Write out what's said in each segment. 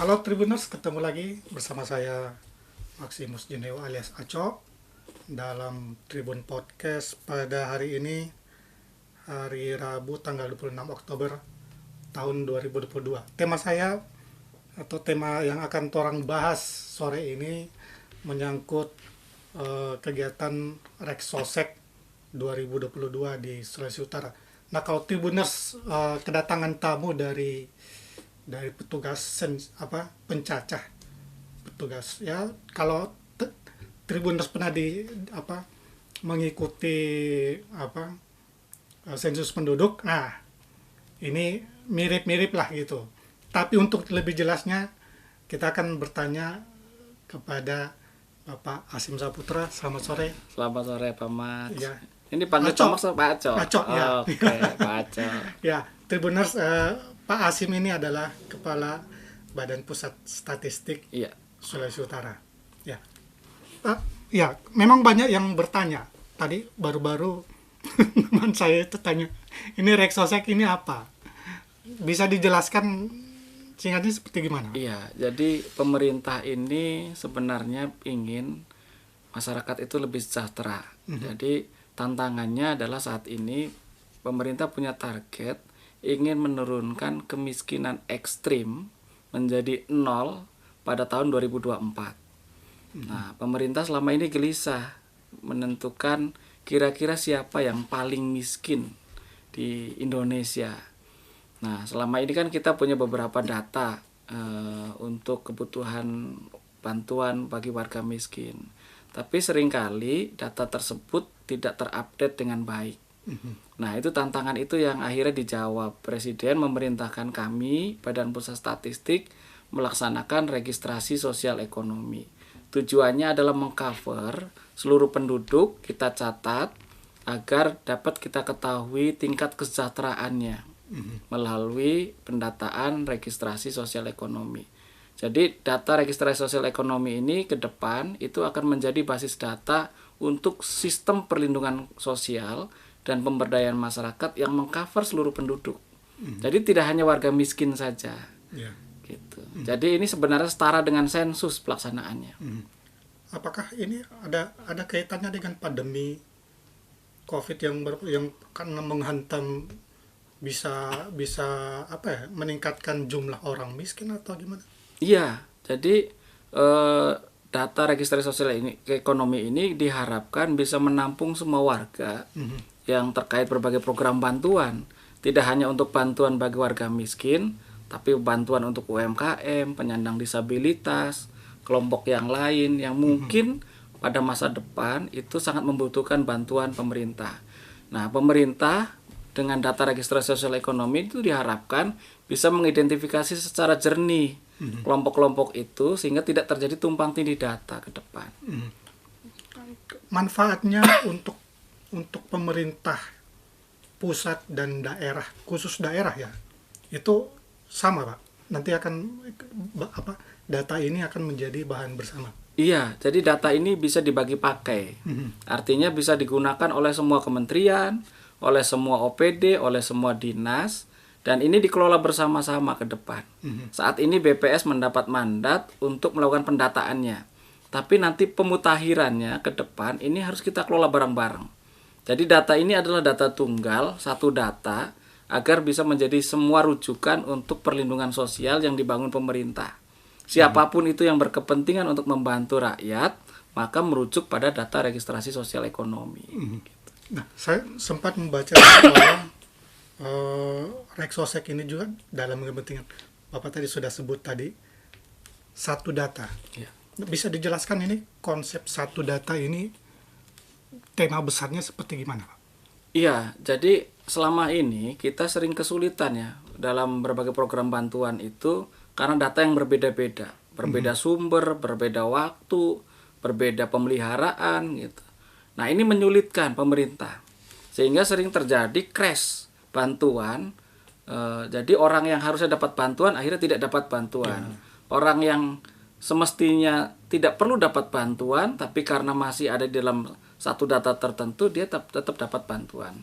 Halo Tribuners, ketemu lagi bersama saya Maximus Juneo alias Aco dalam Tribun Podcast pada hari ini, hari Rabu tanggal 26 Oktober tahun 2022. Tema saya atau tema yang akan orang bahas sore ini menyangkut kegiatan Reksosek 2022 di Sulawesi Utara. Nah, kalau Tribuners kedatangan tamu dari petugas pencacah petugas ya, kalau Tribuners pernah mengikuti sensus penduduk, nah ini mirip-mirip lah gitu, tapi untuk lebih jelasnya kita akan bertanya kepada Bapak Hasim Saputra. Selamat sore. Selamat sore Pak Mat. Ya. Ini panggil Aco. Pak Aco. Aco, ya. Oke, Pak Aco. Ya, Tribuners, Pak Hasim ini adalah Kepala Badan Pusat Statistik Iya. Sulawesi Utara. Ya. Ya, memang banyak yang bertanya. Tadi baru-baru teman saya itu tanya, ini Reksosek ini apa? Bisa dijelaskan singkatnya seperti gimana? Iya, jadi pemerintah ini sebenarnya ingin masyarakat itu lebih sejahtera. Jadi tantangannya adalah saat ini pemerintah punya target ingin menurunkan kemiskinan ekstrim menjadi 0 pada tahun 2024. Nah, pemerintah selama ini gelisah menentukan kira-kira siapa yang paling miskin di Indonesia. Nah, selama ini kan kita punya beberapa data untuk kebutuhan bantuan bagi warga miskin. Tapi seringkali data tersebut tidak terupdate dengan baik. Nah, itu tantangan itu yang akhirnya dijawab. Presiden memerintahkan kami, Badan Pusat Statistik, melaksanakan registrasi sosial ekonomi. Tujuannya adalah mengcover seluruh penduduk, kita catat, agar dapat kita ketahui tingkat kesejahteraannya melalui pendataan registrasi sosial ekonomi. Jadi data registrasi sosial ekonomi ini ke depan itu akan menjadi basis data untuk sistem perlindungan sosial dan pemberdayaan masyarakat yang mengcover seluruh penduduk. Jadi tidak hanya warga miskin saja. Ya. Gitu. Jadi ini sebenarnya setara dengan sensus pelaksanaannya. Apakah ini ada kaitannya dengan pandemi COVID yang karena menghantam bisa meningkatkan jumlah orang miskin atau gimana? Iya, jadi data registrasi sosial ekonomi ini diharapkan bisa menampung semua warga yang terkait berbagai program bantuan. Tidak hanya untuk bantuan bagi warga miskin, tapi bantuan untuk UMKM, penyandang disabilitas, kelompok yang lain yang mungkin pada masa depan itu sangat membutuhkan bantuan pemerintah. Nah, pemerintah dengan data registrasi sosial ekonomi itu diharapkan bisa mengidentifikasi secara jernih kelompok-kelompok itu sehingga tidak terjadi tumpang tindih data ke depan. Manfaatnya untuk pemerintah pusat dan daerah, khusus daerah ya, itu sama Pak. Nanti akan data ini akan menjadi bahan bersama. Iya, jadi data ini bisa dibagi pakai. Artinya bisa digunakan oleh semua kementerian, oleh semua OPD, oleh semua dinas, dan ini dikelola bersama-sama ke depan. Saat ini BPS mendapat mandat untuk melakukan pendataannya. Tapi nanti pemutakhirannya ke depan ini harus kita kelola bareng-bareng. Jadi data ini adalah data tunggal, satu data, agar bisa menjadi semua rujukan untuk perlindungan sosial yang dibangun pemerintah. Siapapun itu yang berkepentingan untuk membantu rakyat, maka merujuk pada data registrasi sosial ekonomi. Nah, saya sempat membaca bahwa Reksosek ini juga dalam kepentingan Bapak tadi sudah sebut tadi satu data. Ya. Bisa dijelaskan ini konsep satu data ini tema besarnya seperti gimana Pak? Iya, jadi selama ini kita sering kesulitan ya dalam berbagai program bantuan itu karena data yang berbeda-beda, berbeda sumber, berbeda waktu, berbeda pemeliharaan gitu. Nah, ini menyulitkan pemerintah sehingga sering terjadi crash bantuan. Jadi orang yang harusnya dapat bantuan akhirnya tidak dapat bantuan. Orang yang semestinya tidak perlu dapat bantuan tapi karena masih ada di dalam satu data tertentu dia tetap dapat bantuan.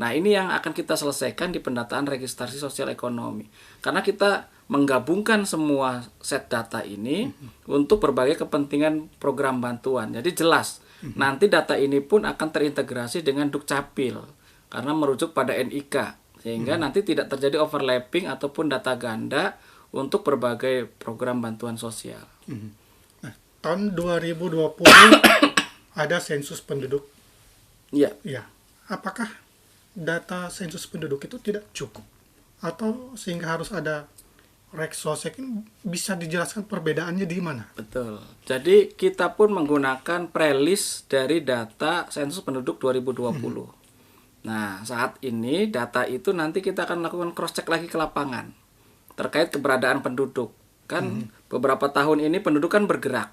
Nah, ini yang akan kita selesaikan di pendataan registrasi sosial ekonomi. Karena kita menggabungkan semua set data ini untuk berbagai kepentingan program bantuan. Jadi jelas, nanti data ini pun akan terintegrasi dengan Dukcapil karena merujuk pada NIK. Sehingga nanti tidak terjadi overlapping ataupun data ganda untuk berbagai program bantuan sosial. Nah, tahun 2020 ada sensus penduduk. Iya. Ya, apakah data sensus penduduk itu tidak cukup atau sehingga harus ada Reksosek? Ini bisa dijelaskan perbedaannya di mana? Betul. Jadi kita pun menggunakan prelis dari data sensus penduduk 2020. Nah, saat ini data itu nanti kita akan lakukan cross check lagi ke lapangan terkait keberadaan penduduk. Kan beberapa tahun ini penduduk kan bergerak.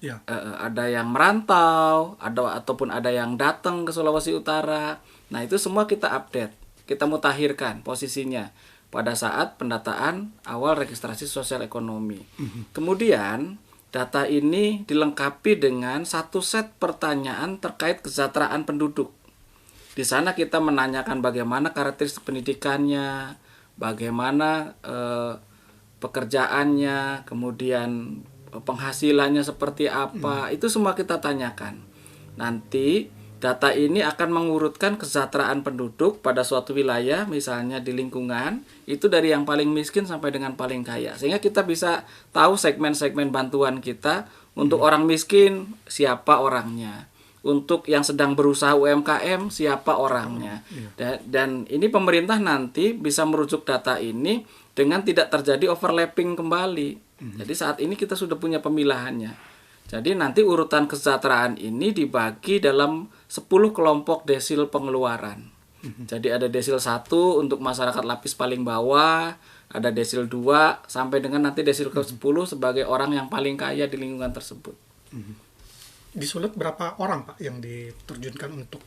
Ya. Ada yang merantau, ataupun ada yang datang ke Sulawesi Utara. Nah, itu semua kita update, kita mutakhirkan posisinya pada saat pendataan awal registrasi sosial ekonomi. Kemudian data ini dilengkapi dengan satu set pertanyaan terkait kesejahteraan penduduk. Di sana kita menanyakan bagaimana karakteristik pendidikannya, bagaimana pekerjaannya, kemudian penghasilannya seperti apa, itu semua kita tanyakan. Nanti data ini akan mengurutkan kesejahteraan penduduk pada suatu wilayah, misalnya di lingkungan, itu dari yang paling miskin sampai dengan paling kaya. Sehingga kita bisa tahu segmen-segmen bantuan kita. Untuk orang miskin, siapa orangnya. Untuk yang sedang berusaha UMKM, siapa orangnya. Dan ini pemerintah nanti bisa merujuk data ini dengan tidak terjadi overlapping kembali. Jadi saat ini kita sudah punya pemilahannya. Jadi nanti urutan kesejahteraan ini dibagi dalam 10 kelompok desil pengeluaran. Jadi ada desil 1 untuk masyarakat lapis paling bawah, ada desil 2 sampai dengan nanti desil ke-10 sebagai orang yang paling kaya di lingkungan tersebut. Di Sulut berapa orang, Pak, yang diterjunkan untuk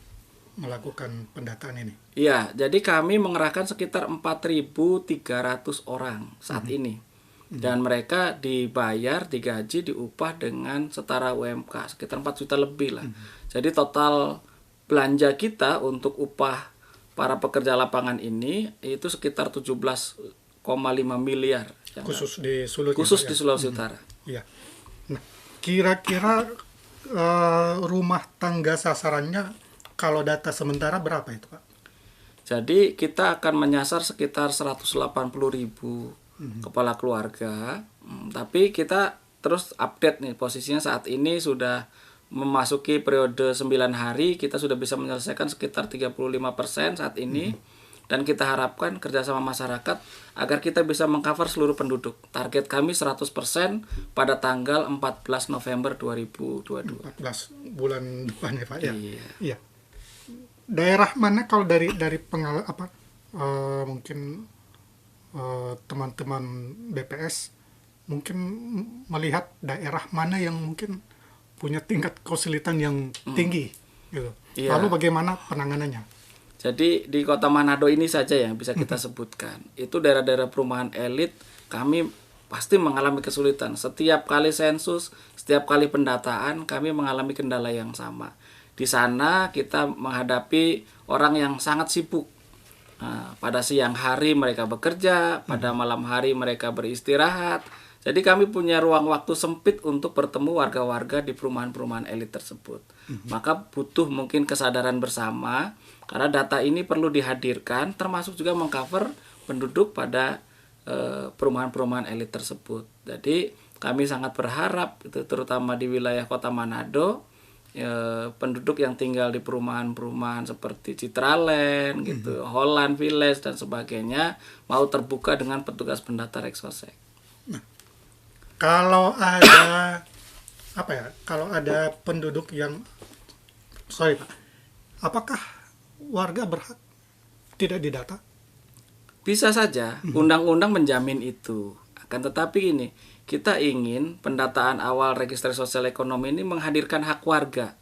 melakukan pendataan ini? Iya, jadi kami mengerahkan sekitar 4.300 orang saat ini. Dan mereka dibayar, digaji, diupah dengan setara UMK sekitar 4 juta lebih lah. Jadi total belanja kita untuk upah para pekerja lapangan ini itu sekitar 17,5 miliar. Khusus di Sulut. Khusus ya, di Sulawesi Utara. Iya. Nah, kira-kira rumah tangga sasarannya kalau data sementara berapa itu, Pak? Jadi kita akan menyasar sekitar 180.000 kepala keluarga, tapi kita terus update nih posisinya saat ini sudah memasuki periode 9 hari, kita sudah bisa menyelesaikan sekitar 35% saat ini, dan kita harapkan kerjasama masyarakat agar kita bisa mengcover seluruh penduduk. Target kami 100% pada tanggal 14 November 2022. 14 bulan depan ya, Pak, ya? Iya. Daerah mana kalau dari mungkin teman-teman BPS mungkin melihat daerah mana yang mungkin punya tingkat kesulitan yang tinggi gitu. Iya. Lalu bagaimana penanganannya? Jadi di Kota Manado ini saja yang bisa kita sebutkan. Itu daerah-daerah perumahan elit kami pasti mengalami kesulitan. Setiap kali sensus, setiap kali pendataan kami mengalami kendala yang sama. Di sana kita menghadapi orang yang sangat sibuk. Nah, pada siang hari mereka bekerja, pada malam hari mereka beristirahat. Jadi kami punya ruang waktu sempit untuk bertemu warga-warga di perumahan-perumahan elit tersebut. Maka butuh mungkin kesadaran bersama, karena data ini perlu dihadirkan, termasuk juga mengcover penduduk pada perumahan-perumahan elit tersebut. Jadi kami sangat berharap, terutama di wilayah Kota Manado, penduduk yang tinggal di perumahan-perumahan seperti Citraland, gitu, Holland Village dan sebagainya mau terbuka dengan petugas pendata Reksosek. Nah, kalau ada kalau ada penduduk yang Pak, apakah warga berhak tidak didata? Bisa saja, undang-undang menjamin itu. Akan tetapi ini kita ingin pendataan awal registrasi sosial ekonomi ini menghadirkan hak warga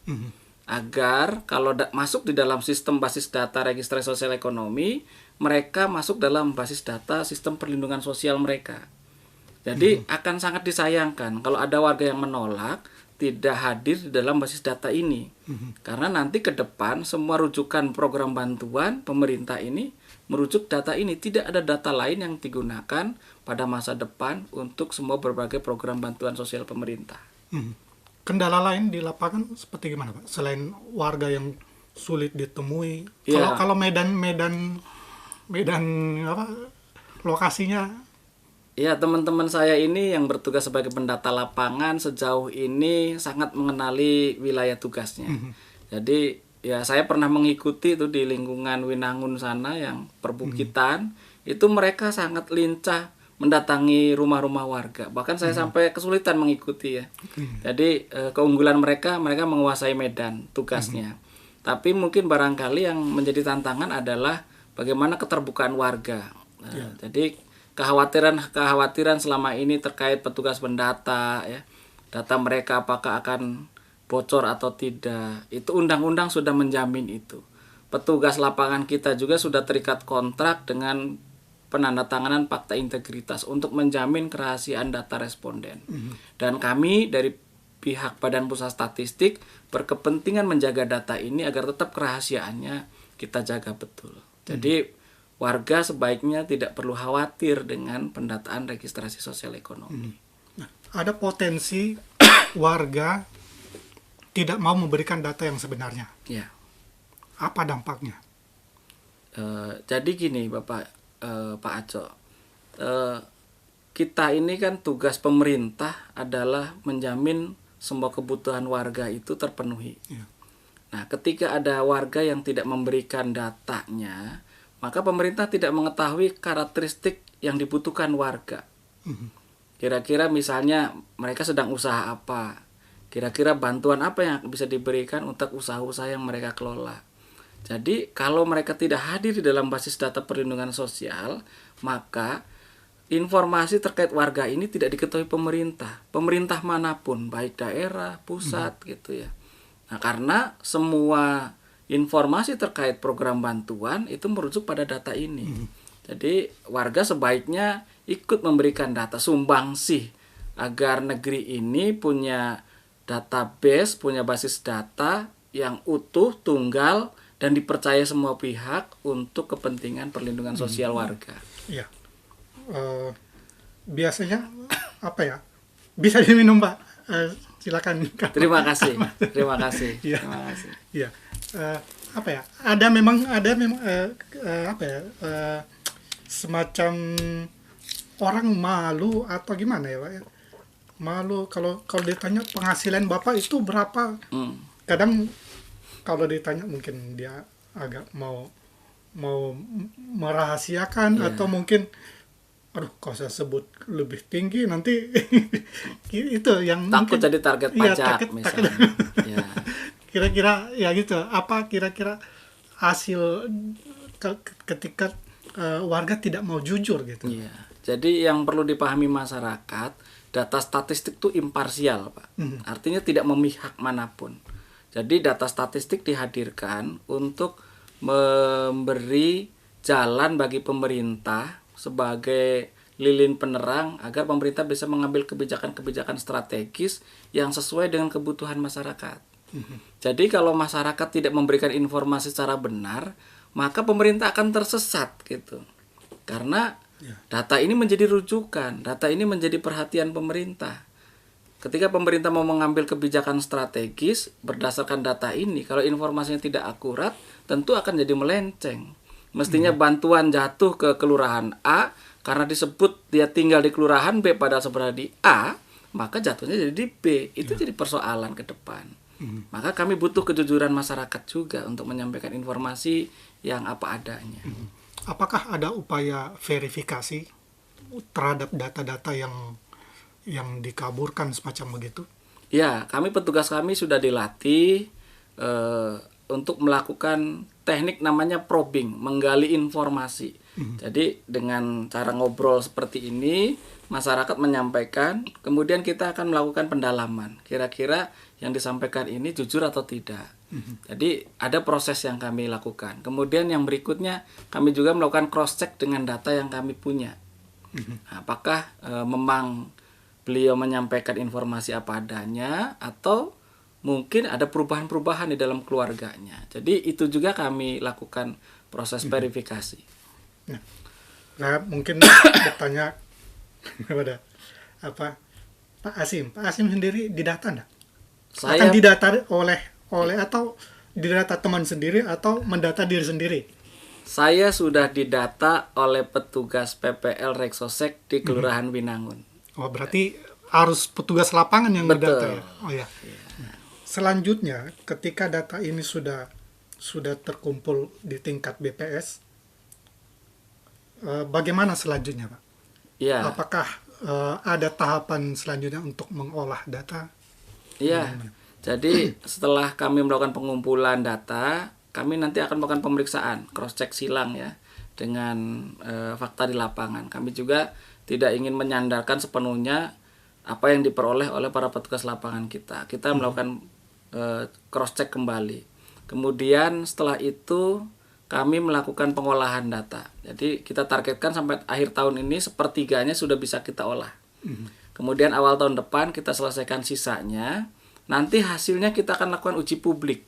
agar kalau masuk di dalam sistem basis data registrasi sosial ekonomi, mereka masuk dalam basis data sistem perlindungan sosial mereka. Jadi akan sangat disayangkan kalau ada warga yang menolak tidak hadir di dalam basis data ini. Karena nanti ke depan semua rujukan program bantuan pemerintah ini merujuk data ini. Tidak ada data lain yang digunakan pada masa depan untuk semua berbagai program bantuan sosial pemerintah. Kendala lain di lapangan seperti gimana, Pak? Selain warga yang sulit ditemui. Iya. Kalau Medan apa lokasinya? Ya, teman-teman saya ini yang bertugas sebagai pendata lapangan sejauh ini sangat mengenali wilayah tugasnya. Jadi ya saya pernah mengikuti itu di lingkungan Winangun sana yang perbukitan, itu mereka sangat lincah mendatangi rumah-rumah warga. Bahkan saya sampai kesulitan mengikuti ya. Jadi keunggulan mereka menguasai medan tugasnya. Tapi mungkin barangkali yang menjadi tantangan adalah bagaimana keterbukaan warga. Jadi kekhawatiran selama ini terkait petugas pendata ya, data mereka apakah akan bocor atau tidak, itu undang-undang sudah menjamin itu. Petugas lapangan kita juga sudah terikat kontrak dengan penandatanganan fakta integritas untuk menjamin kerahasiaan data responden. Dan kami dari pihak Badan Pusat Statistik berkepentingan menjaga data ini agar tetap kerahasiaannya kita jaga betul. Jadi warga sebaiknya tidak perlu khawatir dengan pendataan registrasi sosial ekonomi. Nah, ada potensi warga tidak mau memberikan data yang sebenarnya. Ya. Apa dampaknya? Jadi gini, Pak Aco, kita ini kan tugas pemerintah adalah menjamin semua kebutuhan warga itu terpenuhi. Ya. Nah, ketika ada warga yang tidak memberikan datanya, maka pemerintah tidak mengetahui karakteristik yang dibutuhkan warga. Kira-kira misalnya mereka sedang usaha apa, kira-kira bantuan apa yang bisa diberikan untuk usaha-usaha yang mereka kelola. Jadi kalau mereka tidak hadir di dalam basis data perlindungan sosial, maka informasi terkait warga ini tidak diketahui pemerintah manapun, baik daerah, pusat gitu ya. Nah, karena semua informasi terkait program bantuan itu merujuk pada data ini. Jadi warga sebaiknya ikut memberikan data sumbangsih agar negeri ini punya database, punya basis data yang utuh, tunggal, dan dipercaya semua pihak untuk kepentingan perlindungan sosial warga. Iya. Biasanya apa ya? Bisa diminum, Pak. Silakan. Terima kasih. Terima kasih. Iya. Terima kasih. Iya. Apa ya? Ada memang apa ya? Semacam orang malu atau gimana ya, Pak ya? Malu kalau ditanya penghasilan Bapak itu berapa? Kadang kalau ditanya mungkin dia agak mau merahasiakan atau mungkin aduh kalau saya sebut lebih tinggi nanti itu yang takut mungkin, jadi target iya, pajak misalnya. Ya. Kira-kira ya gitu. Apa kira-kira hasil ketika warga tidak mau jujur gitu. Iya. Jadi yang perlu dipahami masyarakat, data statistik itu imparsial, Pak. Artinya tidak memihak manapun. Jadi data statistik dihadirkan untuk memberi jalan bagi pemerintah sebagai lilin penerang agar pemerintah bisa mengambil kebijakan-kebijakan strategis yang sesuai dengan kebutuhan masyarakat. Jadi kalau masyarakat tidak memberikan informasi secara benar, maka pemerintah akan tersesat gitu. Karena data ini menjadi rujukan, data ini menjadi perhatian pemerintah. Ketika pemerintah mau mengambil kebijakan strategis berdasarkan data ini, kalau informasinya tidak akurat, tentu akan jadi melenceng. Mestinya bantuan jatuh ke kelurahan A, karena disebut dia tinggal di kelurahan B padahal sebenarnya di A, maka jatuhnya jadi di B. Itu jadi persoalan ke depan. Maka kami butuh kejujuran masyarakat juga untuk menyampaikan informasi yang apa adanya. Apakah ada upaya verifikasi terhadap data-data yang dikaburkan semacam begitu? Ya, petugas kami sudah dilatih untuk melakukan teknik namanya probing, menggali informasi. Jadi dengan cara ngobrol seperti ini, masyarakat menyampaikan, kemudian kita akan melakukan pendalaman. Kira-kira yang disampaikan ini jujur atau tidak. Jadi ada proses yang kami lakukan. Kemudian yang berikutnya, kami juga melakukan cross check dengan data yang kami punya. Apakah memang beliau menyampaikan informasi apa adanya, atau mungkin ada perubahan-perubahan di dalam keluarganya. Jadi itu juga kami lakukan proses verifikasi. Nah, saya mungkin bertanya kepada Pak Asim. Pak Asim sendiri didata enggak? Akan Saya didata oleh atau didata teman sendiri atau mendata diri sendiri? Saya sudah didata oleh petugas PPL Reksosek di Kelurahan Winangun. Oh, berarti harus petugas lapangan yang Betul. mendata ya? Oh ya. Selanjutnya, ketika data ini sudah terkumpul di tingkat BPS, bagaimana selanjutnya, Pak? Iya, Apakah ada tahapan selanjutnya untuk mengolah data? iya. Jadi setelah kami melakukan pengumpulan data, kami nanti akan melakukan pemeriksaan, cross check silang ya, dengan fakta di lapangan. Kami juga tidak ingin menyandarkan sepenuhnya apa yang diperoleh oleh para petugas lapangan kita. Kita melakukan cross check kembali. Kemudian setelah itu kami melakukan pengolahan data. Jadi kita targetkan sampai akhir tahun ini sepertiganya sudah bisa kita olah. Kemudian awal tahun depan kita selesaikan sisanya. Nanti hasilnya kita akan lakukan uji publik.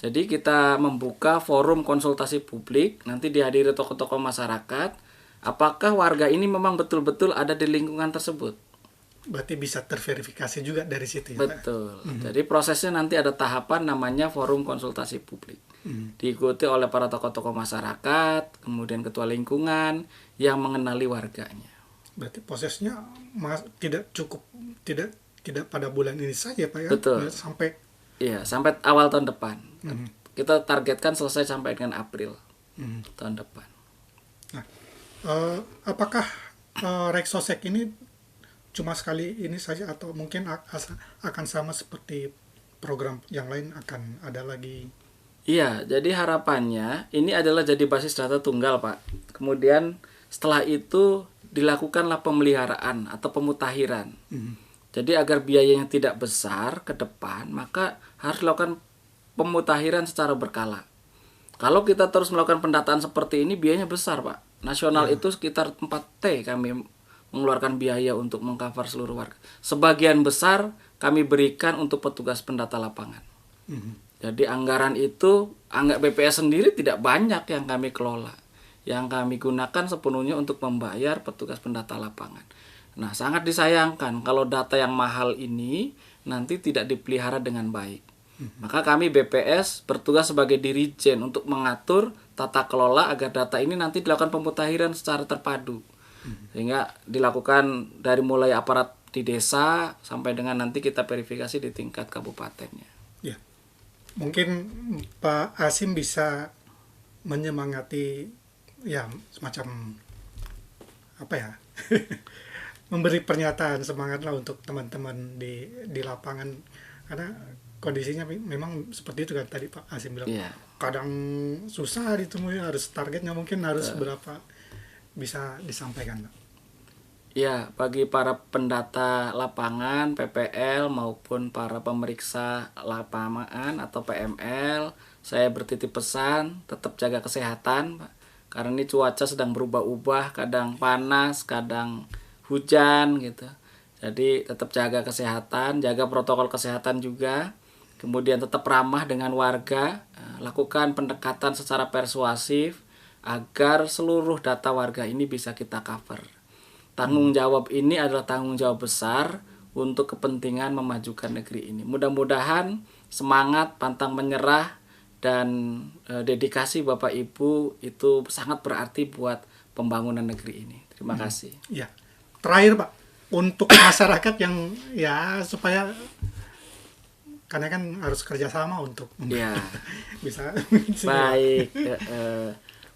Jadi kita membuka forum konsultasi publik, nanti dihadiri tokoh-tokoh masyarakat. Apakah warga ini memang betul-betul ada di lingkungan tersebut? Berarti bisa terverifikasi juga dari situ ya, Pak? Betul. Jadi prosesnya nanti ada tahapan namanya forum konsultasi publik. Diikuti oleh para tokoh-tokoh masyarakat, kemudian ketua lingkungan yang mengenali warganya. Berarti prosesnya tidak pada bulan ini saja, Pak ya? Betul. Sampai awal tahun depan. Kita targetkan selesai sampai dengan April tahun depan. Nah, apakah Reksosek ini cuma sekali ini saja atau mungkin akan sama seperti program yang lain, akan ada lagi? Iya, jadi harapannya ini adalah jadi basis data tunggal, Pak. Kemudian setelah itu dilakukanlah pemeliharaan atau pemutakhiran. Jadi agar biayanya tidak besar ke depan, maka harus dilakukan pemutakhiran secara berkala. Kalau kita terus melakukan pendataan seperti ini, biayanya besar, Pak. Nasional itu sekitar 4T kami mengeluarkan biaya untuk mengcover seluruh warga. Sebagian besar kami berikan untuk petugas pendata lapangan. Jadi anggaran itu, BPS sendiri tidak banyak yang kami kelola. Yang kami gunakan sepenuhnya untuk membayar petugas pendata lapangan. Nah, sangat disayangkan kalau data yang mahal ini nanti tidak dipelihara dengan baik. Maka kami BPS bertugas sebagai dirijen untuk mengatur tata kelola agar data ini nanti dilakukan pemutakhiran secara terpadu. Sehingga dilakukan dari mulai aparat di desa sampai dengan nanti kita verifikasi di tingkat kabupatennya. Ya. Mungkin Pak Asim bisa menyemangati ya semacam apa ya? Memberi pernyataan semangat lah untuk teman-teman di lapangan, karena kondisinya memang seperti itu kan tadi Pak Asim bilang. Kadang susah ditemui, harus targetnya mungkin harus berapa, bisa disampaikan Pak? Ya, bagi para pendata lapangan PPL maupun para pemeriksa lapangan atau PML, saya bertitip pesan tetap jaga kesehatan, Pak. Karena ini cuaca sedang berubah-ubah, kadang panas, kadang hujan gitu. Jadi tetap jaga kesehatan, jaga protokol kesehatan juga. Kemudian tetap ramah dengan warga, lakukan pendekatan secara persuasif agar seluruh data warga ini bisa kita cover. Tanggung jawab ini adalah tanggung jawab besar untuk kepentingan memajukan negeri ini. Mudah-mudahan semangat, pantang menyerah, dan dedikasi Bapak Ibu itu sangat berarti buat pembangunan negeri ini. Terima kasih. Ya. Terakhir Pak, untuk masyarakat yang ya supaya, karena kan harus kerjasama untuk bisa. Baik.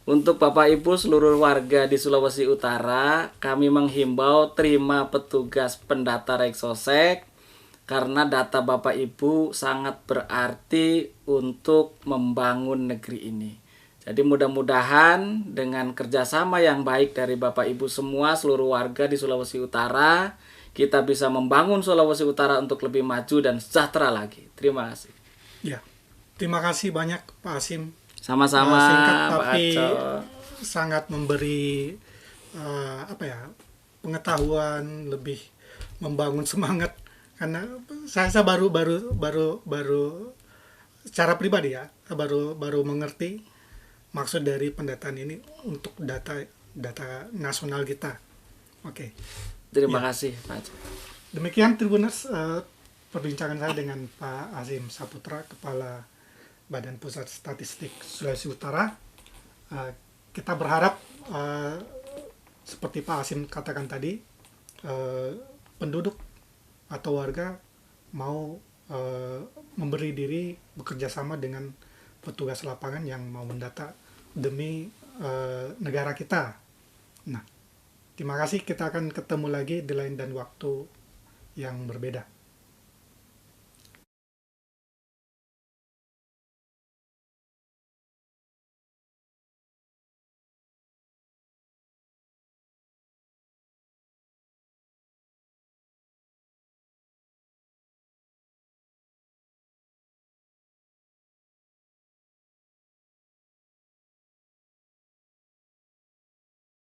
Untuk Bapak Ibu seluruh warga di Sulawesi Utara, kami menghimbau terima petugas pendata Reksosek karena data Bapak Ibu sangat berarti untuk membangun negeri ini. Jadi mudah-mudahan dengan kerjasama yang baik dari Bapak Ibu semua, seluruh warga di Sulawesi Utara, kita bisa membangun Sulawesi Utara untuk lebih maju dan sejahtera lagi. Terima kasih. Ya, terima kasih banyak Pak Asim. Sama-sama. Singkat tapi Pak sangat memberi pengetahuan lebih membangun semangat, karena saya baru secara pribadi ya, saya baru mengerti maksud dari pendataan ini untuk data nasional kita. Oke. Terima Ya. kasih Pak Aceh. Demikian Tribuners, perbincangan saya dengan Pak Azim Saputra, Kepala Badan Pusat Statistik Sulawesi Utara. Kita berharap seperti Pak Azim katakan tadi, penduduk atau warga mau memberi diri bekerja sama dengan petugas lapangan yang mau mendata demi negara kita. Nah, terima kasih, kita akan ketemu lagi di lain dan waktu yang berbeda.